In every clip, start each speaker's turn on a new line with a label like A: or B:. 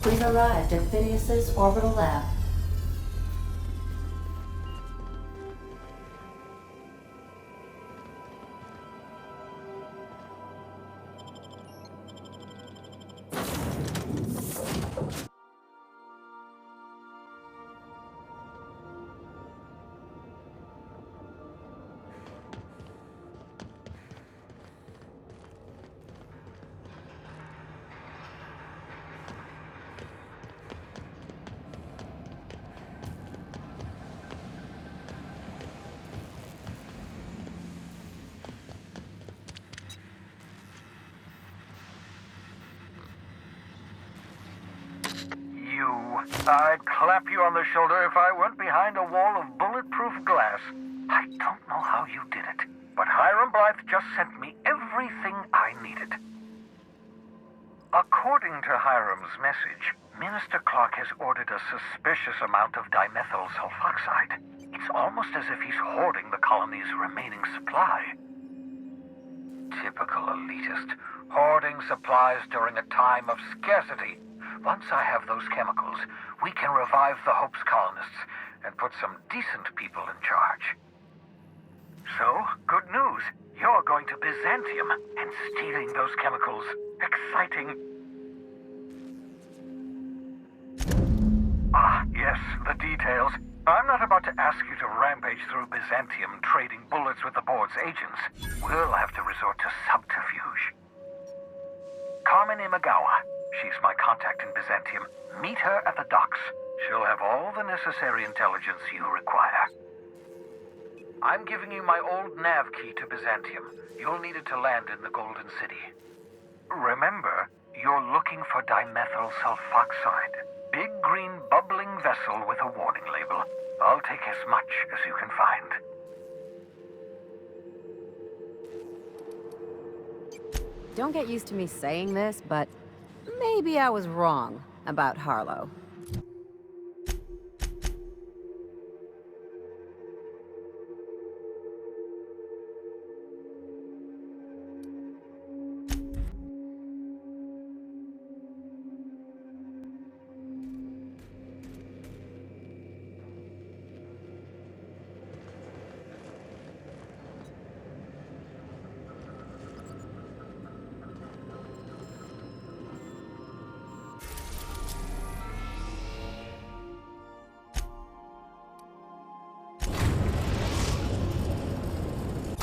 A: We've arrived at Phineas's orbital lab.
B: I'd clap you on the shoulder if I weren't behind a wall of bulletproof glass. I don't know how you did it, but Hiram Blythe just sent me everything I needed. According to Hiram's message, Minister Clark has ordered a suspicious amount of dimethyl sulfoxide. It's almost as if he's hoarding the colony's remaining supply. Typical elitist, hoarding supplies during a time of scarcity. Once I have those chemicals, we can revive the Hope's colonists and put some decent people in charge. So, good news. You're going to Byzantium and stealing those chemicals. Exciting. Ah, yes, the details. I'm not about to ask you to rampage through Byzantium trading bullets with the board's agents. We'll have to resort to subterfuge. Carmen Imagawa. She's my contact in Byzantium. Meet her at the docks. She'll have all the necessary intelligence you require. I'm giving you my old nav key to Byzantium. You'll need it to land in the Golden City. Remember, you're looking for dimethyl sulfoxide. Big green bubbling vessel with a warning label. I'll take as much as you can find.
C: Don't get used to me saying this, but maybe I was wrong about Harlow.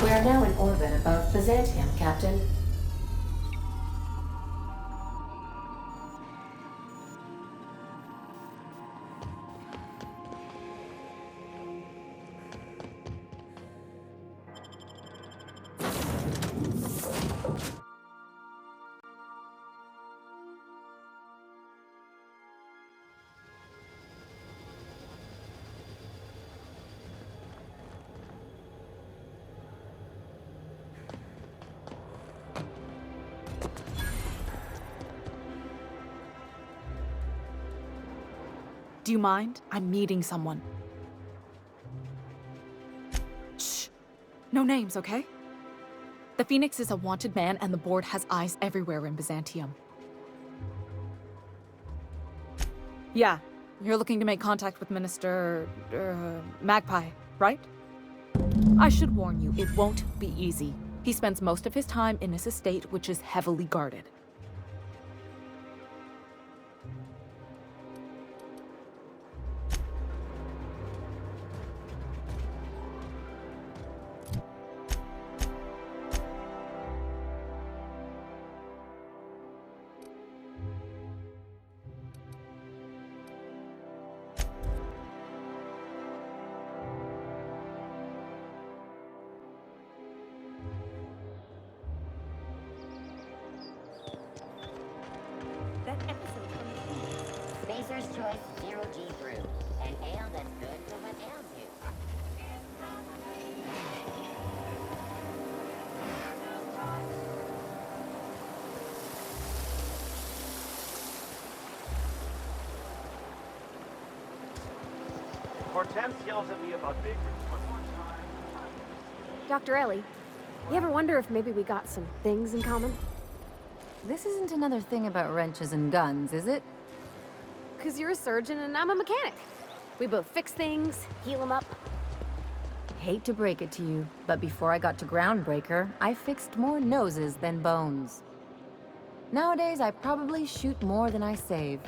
A: We are now in orbit above Byzantium, Captain.
D: Do you mind? I'm meeting someone. Shh. No names, okay? The Phoenix is a wanted man, and the board has eyes everywhere in Byzantium. Yeah, you're looking to make contact with Minister... Magpie, right? I should warn you, it won't be easy. He spends most of his time in his estate, which is heavily guarded.
E: Spacer's Choice Zero G Brew. An ale that's good for what ails you.
F: Hortense yells at me about big one more time.
G: Dr. Ellie, you ever wonder if maybe we got some things in common?
C: This isn't another thing about wrenches and guns, is it?
G: because you're a surgeon and I'm a mechanic. We both fix things, heal them up.
C: Hate to break it to you, but before I got to Groundbreaker, I fixed more noses than bones. Nowadays, I probably shoot more than I save.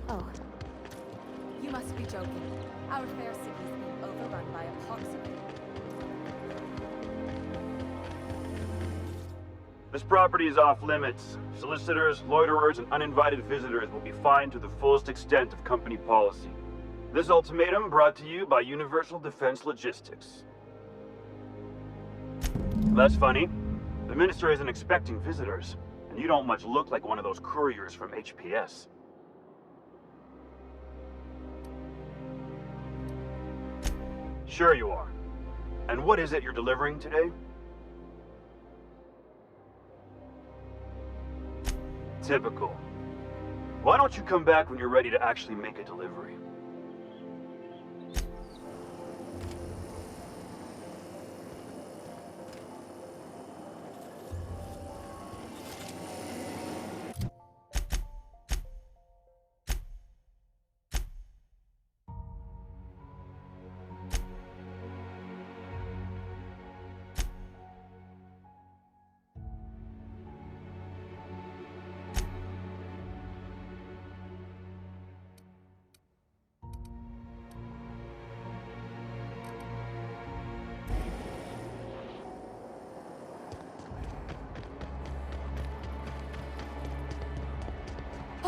G: Oh,
D: You must be joking. Our fair city is being overrun by a pox of it.
F: This property is off limits. Solicitors, loiterers, and uninvited visitors will be fined to the fullest extent of company policy. This ultimatum brought to you by Universal Defense Logistics. That's funny. The minister isn't expecting visitors, and you don't much look like one of those couriers from HPS. Sure you are. And what is it you're delivering today? Typical. Why don't you come back when you're ready to actually make a delivery?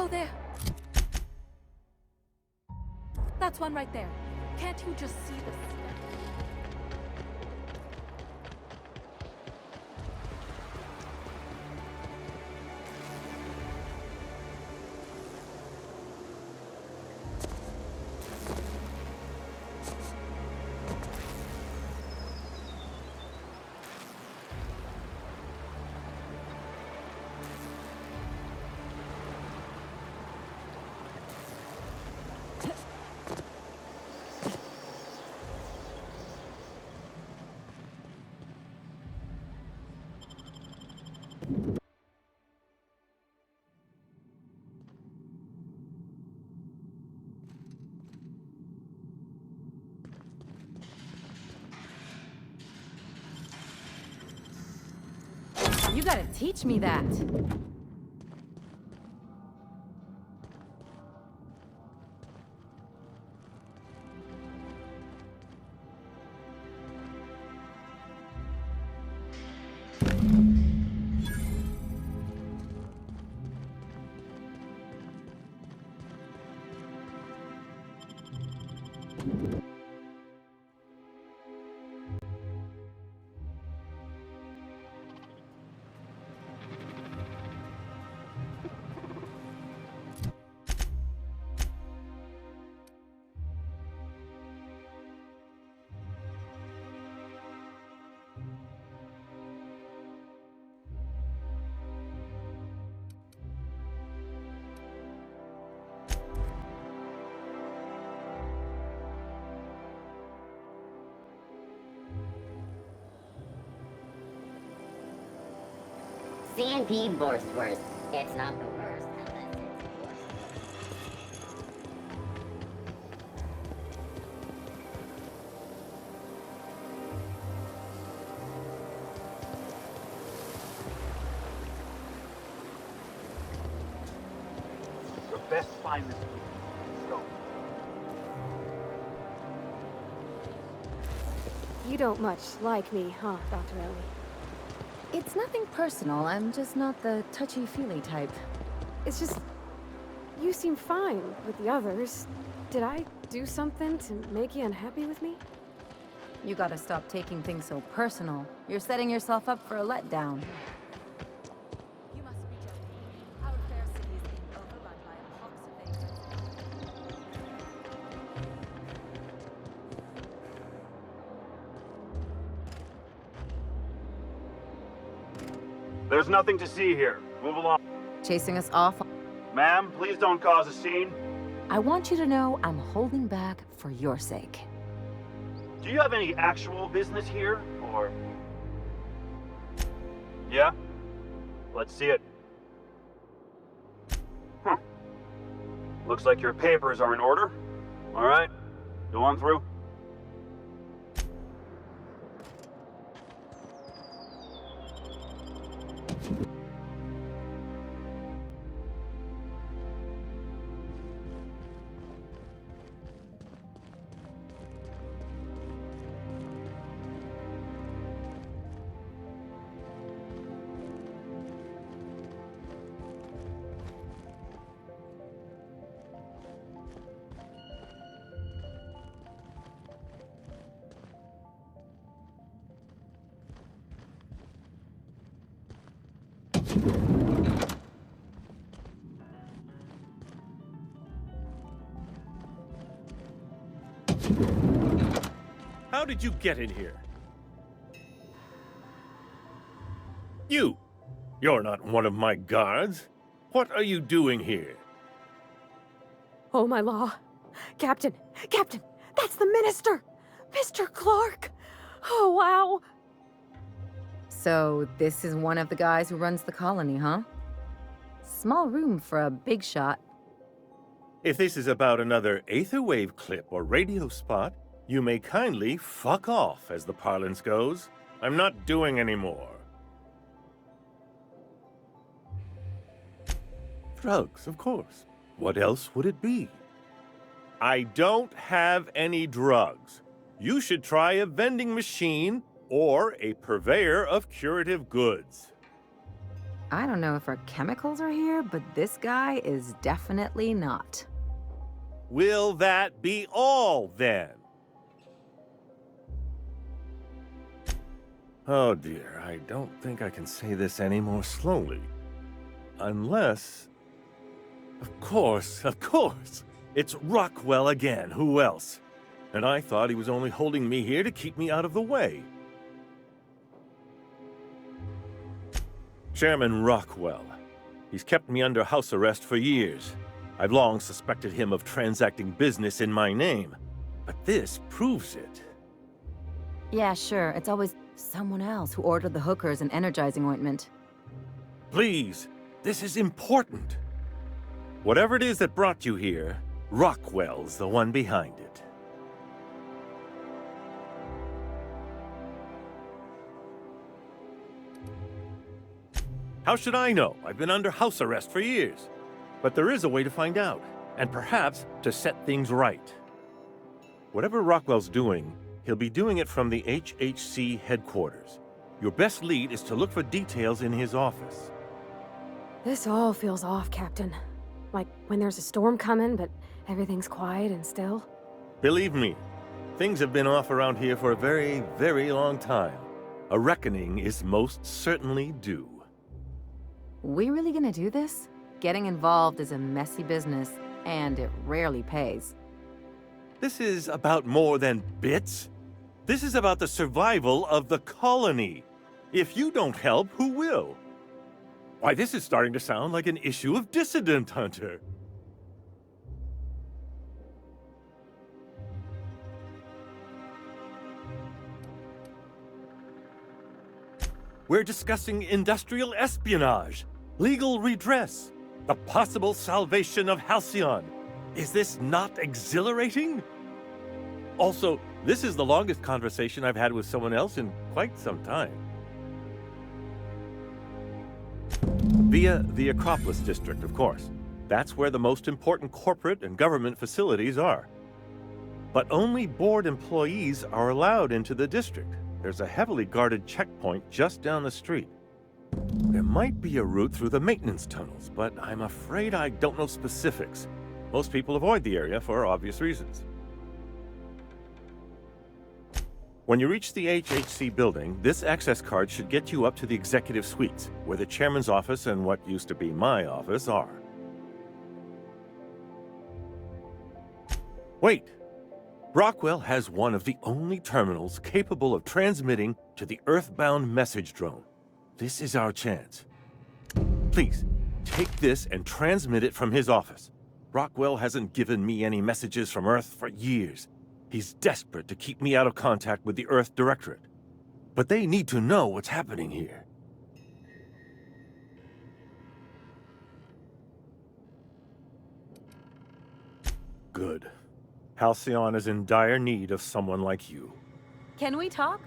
D: Oh, there! That's one right there. Can't you just see the step?
C: You gotta teach me that.
E: C&P Borstworth. It's not the worst unless it's worse.
F: Your best find this week. Go.
G: you don't much like me, huh, Dr. Ellie?
C: It's nothing personal, I'm just not the touchy-feely type.
G: It's just... you seem fine with the others. Did I do something to make you unhappy with me?
C: You gotta stop taking things so personal. You're setting yourself up for a letdown.
D: You must be joking. Our fair city is being overrun by a pox of vagrants.
F: There's nothing to see here. Move along.
C: Chasing us off.
F: Ma'am, please don't cause a scene.
C: I want you to know I'm holding back for your sake.
F: Do you have any actual business here, or... Yeah? Let's see it. Huh. Looks like your papers are in order. All right, go on through.
H: How did you get in here? You're not one of my guards. What are you doing here?
G: Oh, my law. Captain! Captain! That's the minister! Mr. Clark! Oh, wow!
C: So, this is one of the guys who runs the colony, huh? Small room for a big shot.
H: If this is about another Aetherwave clip or radio spot, you may kindly fuck off, as the parlance goes. I'm not doing any more. Drugs, of course. What else would it be? I don't have any drugs. You should try a vending machine or a purveyor of curative goods.
C: I don't know if our chemicals are here, but this guy is definitely not.
H: Will that be all, then? Oh dear, I don't think I can say this any more slowly. Unless... Of course. It's Rockwell again, who else? And I thought he was only holding me here to keep me out of the way. Chairman Rockwell. He's kept me under house arrest for years. I've long suspected him of transacting business in my name, but this proves it.
C: Yeah, sure, it's always someone else who ordered the hookers and energizing ointment.
H: Please, this is important. Whatever it is that brought you here, Rockwell's the one behind it. How should I know? I've been under house arrest for years. But there is a way to find out, and perhaps to set things right. Whatever Rockwell's doing, he'll be doing it from the HHC headquarters. Your best lead is to look for details in his office.
G: This all feels off, Captain. Like when there's a storm coming, but everything's quiet and still.
H: Believe me, things have been off around here for a very, very long time. A reckoning is most certainly due.
C: We really gonna do this? Getting involved is a messy business, and it rarely pays.
H: This is about more than bits. This is about the survival of the colony. If you don't help, who will? Why, this is starting to sound like an issue of Dissident Hunter. We're discussing industrial espionage, legal redress, the possible salvation of Halcyon. Is this not exhilarating? Also, this is the longest conversation I've had with someone else in quite some time. Via the Acropolis District, of course. That's where the most important corporate and government facilities are. But only board employees are allowed into the district. There's a heavily guarded checkpoint just down the street. There might be a route through the maintenance tunnels, but I'm afraid I don't know specifics. Most people avoid the area for obvious reasons. When you reach the HHC building, this access card should get you up to the executive suites, where the chairman's office and what used to be my office are. Wait! Rockwell has one of the only terminals capable of transmitting to the Earthbound message drone. This is our chance. Please, take this and transmit it from his office. Rockwell hasn't given me any messages from Earth for years. He's desperate to keep me out of contact with the Earth Directorate. But they need to know what's happening here. Halcyon is in dire need of someone like you.
C: Can we talk?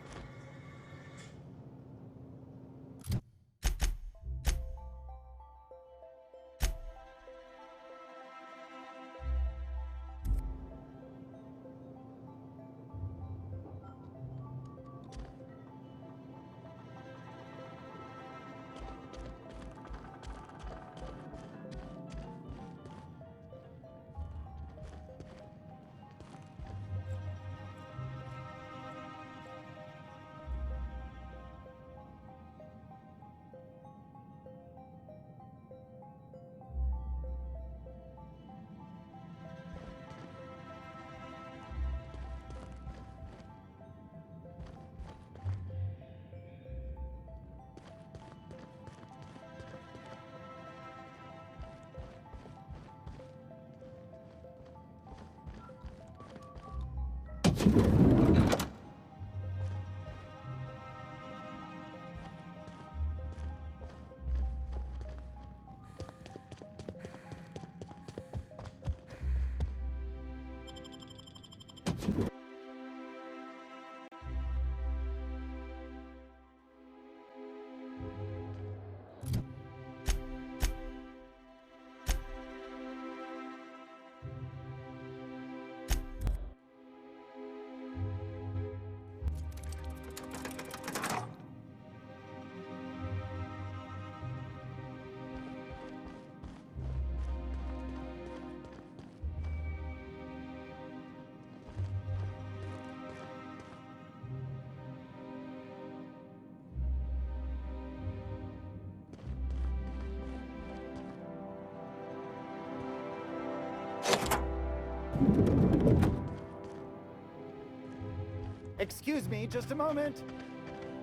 I: Excuse me, just a moment.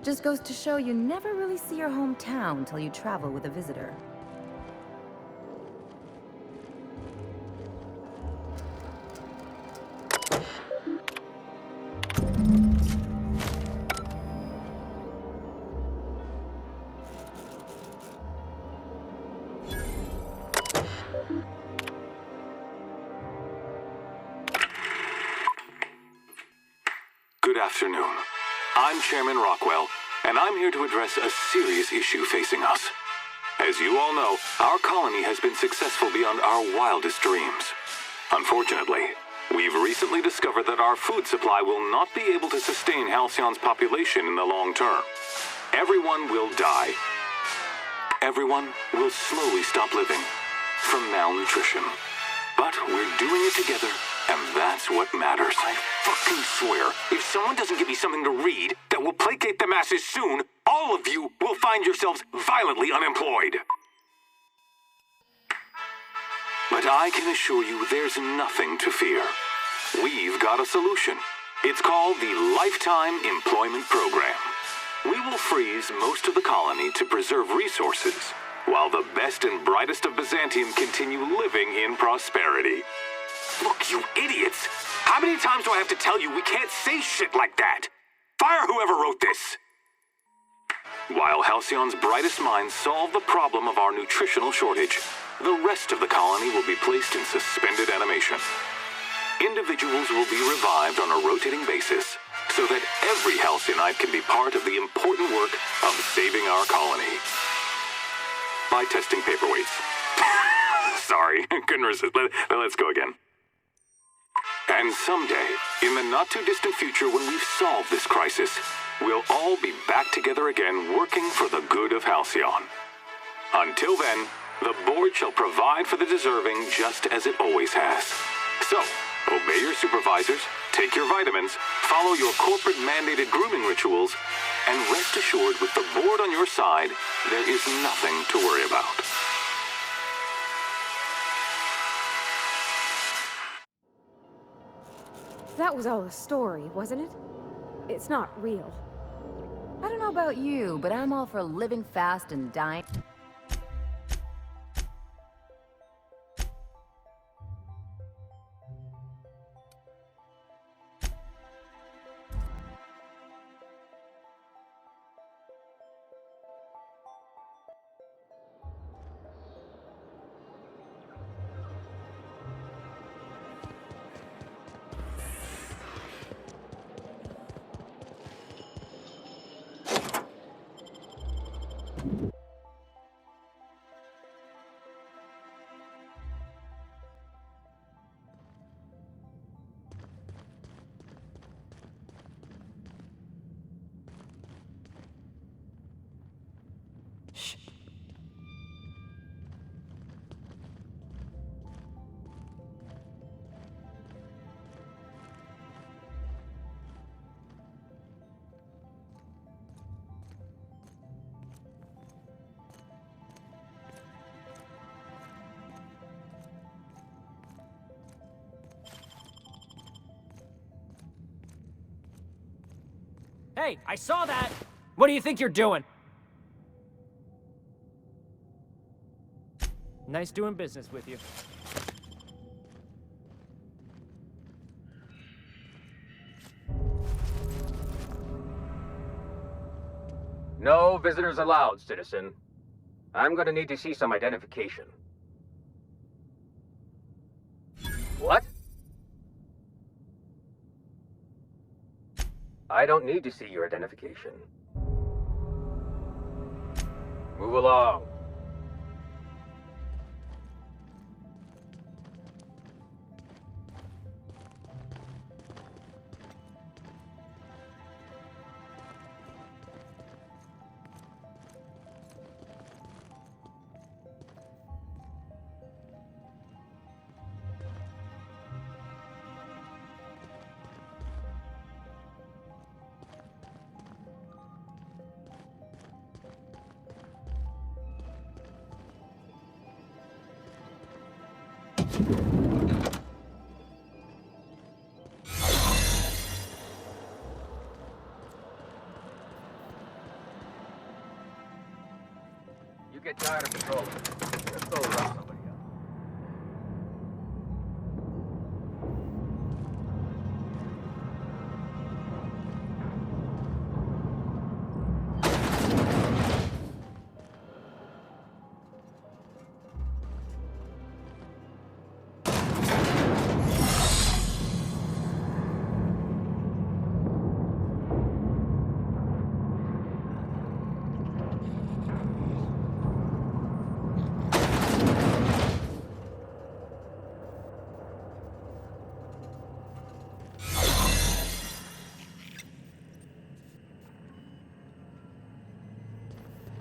C: Just goes to show you never really see your hometown till you travel with a visitor.
J: Good afternoon. I'm Chairman Rockwell, and I'm here to address a serious issue facing us. As you all know, our colony has been successful beyond our wildest dreams. Unfortunately, we've recently discovered that our food supply will not be able to sustain Halcyon's population in the long term. Everyone will die. Everyone will slowly stop living from malnutrition. But we're doing it together, and that's what matters. I fucking swear, if someone doesn't give me something to read that will placate the masses soon, all of you will find yourselves violently unemployed. But I can assure you there's nothing to fear. We've got a solution. It's called the Lifetime Employment Program. We will freeze most of the colony to preserve resources, while the best and brightest of Byzantium continue living in prosperity. Look, you idiots! How many times do I have to tell you we can't say shit like that? Fire whoever wrote this! While Halcyon's brightest minds solve the problem of our nutritional shortage, the rest of the colony will be placed in suspended animation. Individuals will be revived on a rotating basis, so that every Halcyon can be part of the important work of saving our colony. By testing paperweights. Sorry, couldn't resist. Let's go again. And someday, in the not-too-distant future when we've solved this crisis, we'll all be back together again working for the good of Halcyon. Until then, the board shall provide for the deserving just as it always has. So, obey your supervisors, take your vitamins, follow your corporate-mandated grooming rituals, and rest assured with the board on your side, there is nothing to worry about.
G: That was all a story, wasn't it? It's not real.
C: I don't know about you, but I'm all for living fast and dying.
K: Hey, I saw that! What do you think you're doing? Nice doing business with you.
L: No visitors allowed, citizen. I'm gonna need to see some identification. What? I don't need to see your identification. Move along. You get tired of patrolling. Just go around somebody else.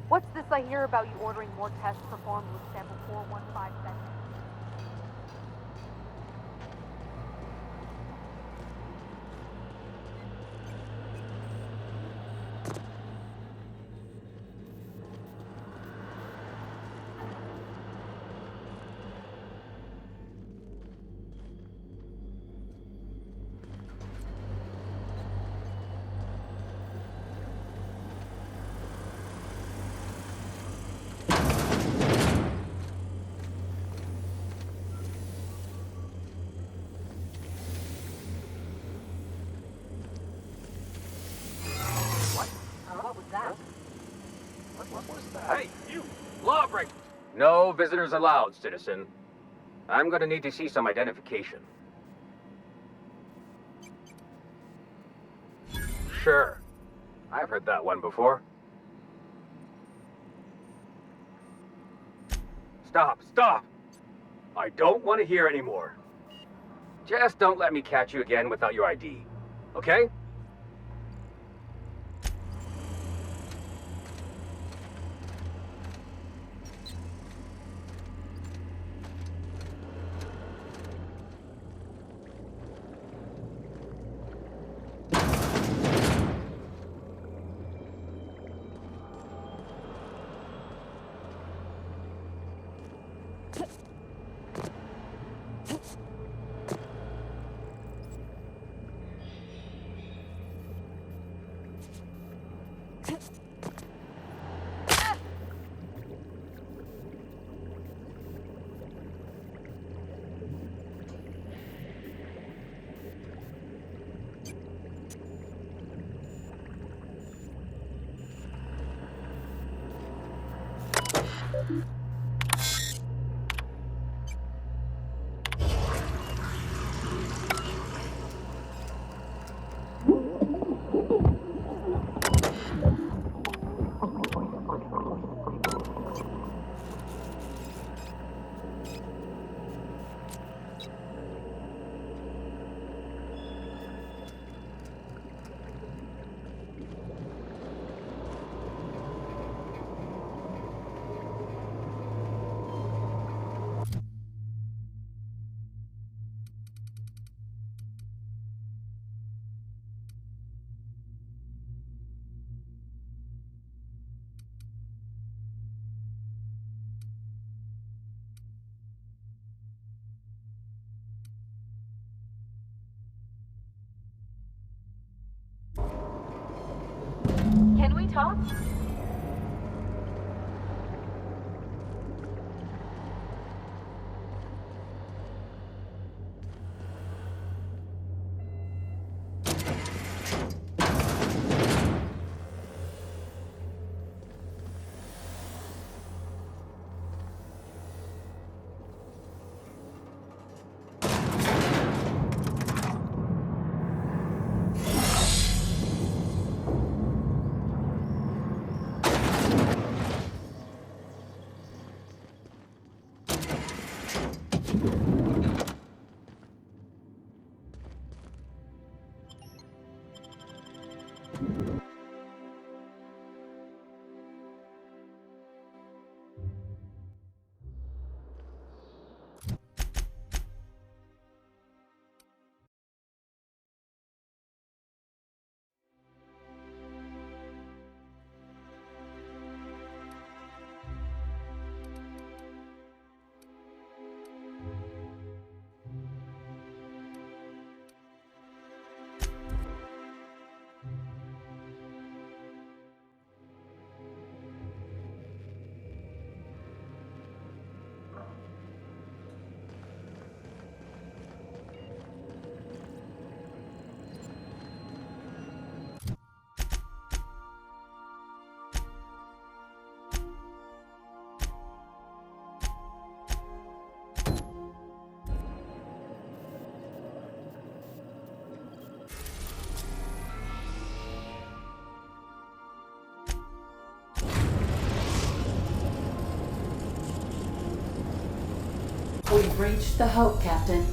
M: What's this I hear about you ordering more tests performed with sample 4157? Hey, you! Lawbreaker! No visitors allowed, citizen. I'm gonna need to see some identification. Sure. I've heard that one before. Stop! I don't want to hear anymore. Just don't let me catch you again without your ID, okay?
N: Can we talk?
A: We've reached the Hope, Captain.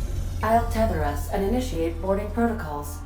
A: I'll tether us and initiate boarding protocols.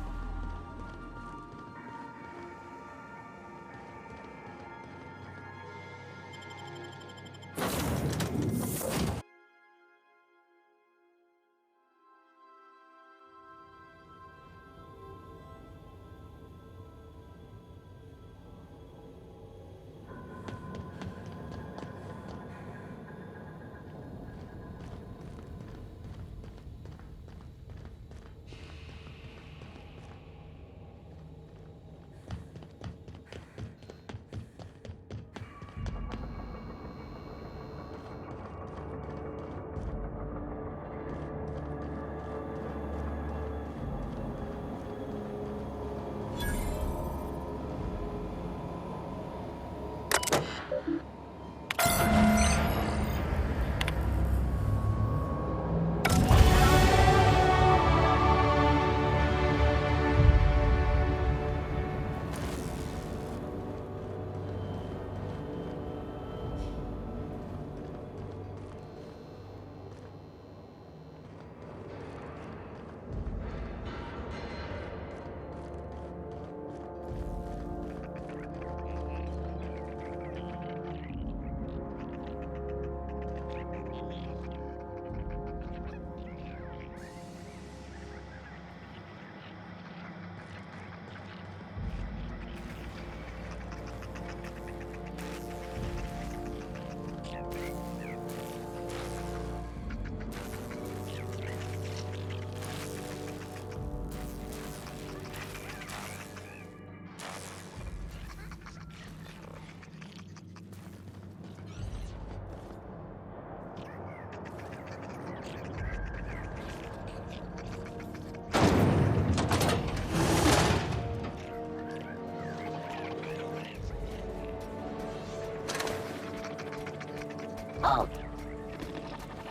E: Halt.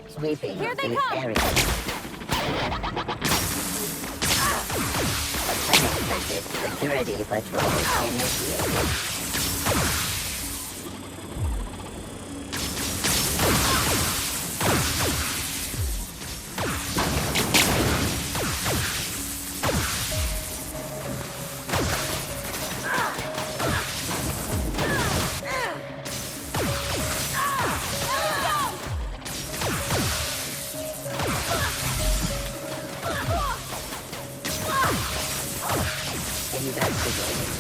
E: Sweeping
N: Here they
E: the
N: come.
E: area. Unexpected security patrol initiated. Investigating.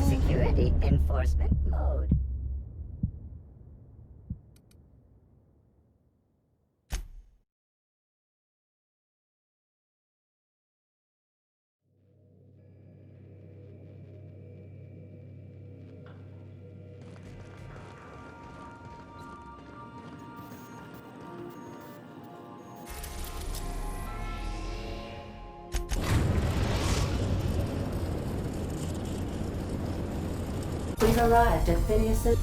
E: Security enforcement mode.
A: We've arrived at Phineas's...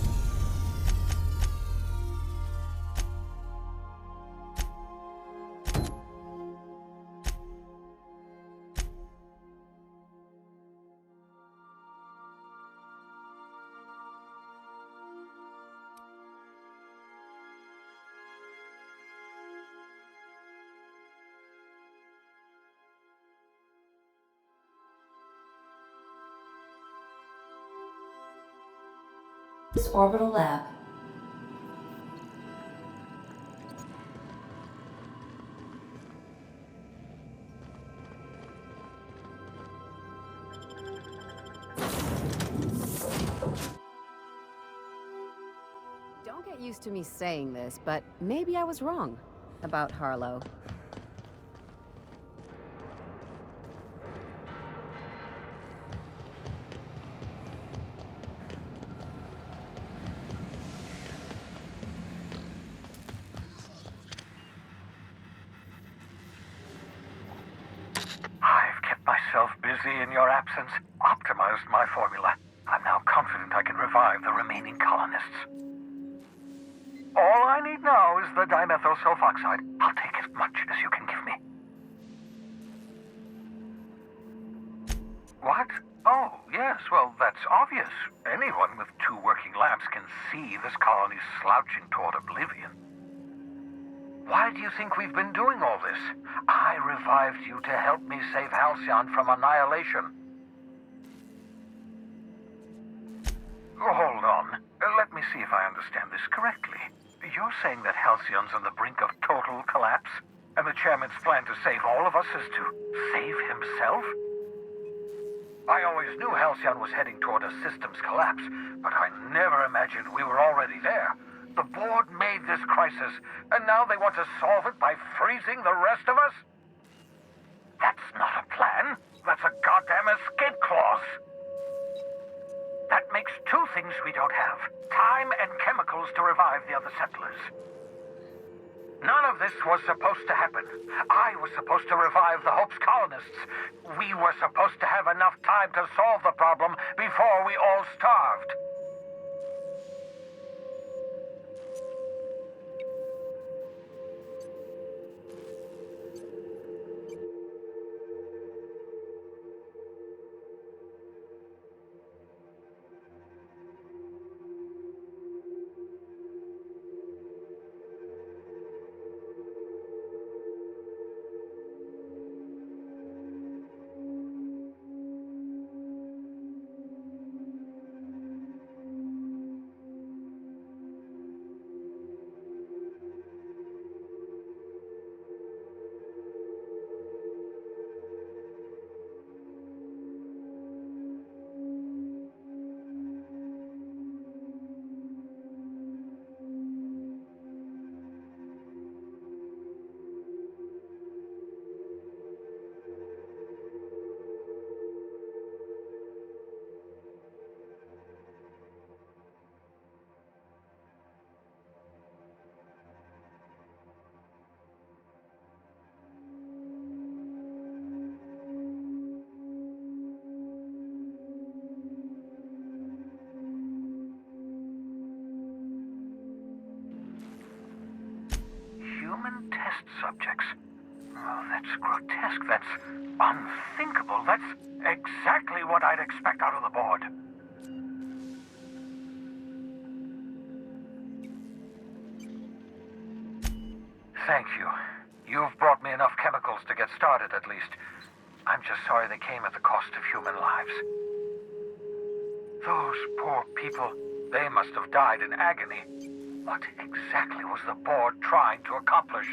A: orbital lab.
C: Don't get used to me saying this, but maybe I was wrong about Harlow.
B: I've kept myself busy in your absence, optimized my formula. I'm now confident I can revive the remaining colonists. All I need now is the dimethyl sulfoxide. I'll take as much as you can give me. What? Oh, yes, well, that's obvious. Anyone with 2 working labs can see this colony's slouching toward oblivion. Why do you think we've been doing all this? I revived you to help me save Halcyon from annihilation. Hold on. Let me see if I understand this correctly. You're saying that Halcyon's on the brink of total collapse? And the chairman's plan to save all of us is to save himself? I always knew Halcyon was heading toward a systems collapse, but I never imagined we were already there. The board made this crisis, and now they want to solve it by freezing the rest of us? That's not a plan. That's a goddamn escape clause. That makes 2 things we don't have. Time and chemicals to revive the other settlers. None of this was supposed to happen. I was supposed to revive the Hope's colonists. We were supposed to have enough time to solve the problem before we all starved. Human test subjects. Oh, that's grotesque. That's unthinkable. That's exactly what I'd expect out of the board. Thank you. You've brought me enough chemicals to get started, at least. I'm just sorry they came at the cost of human lives. Those poor people, they must have died in agony. What exactly was the board trying to accomplish?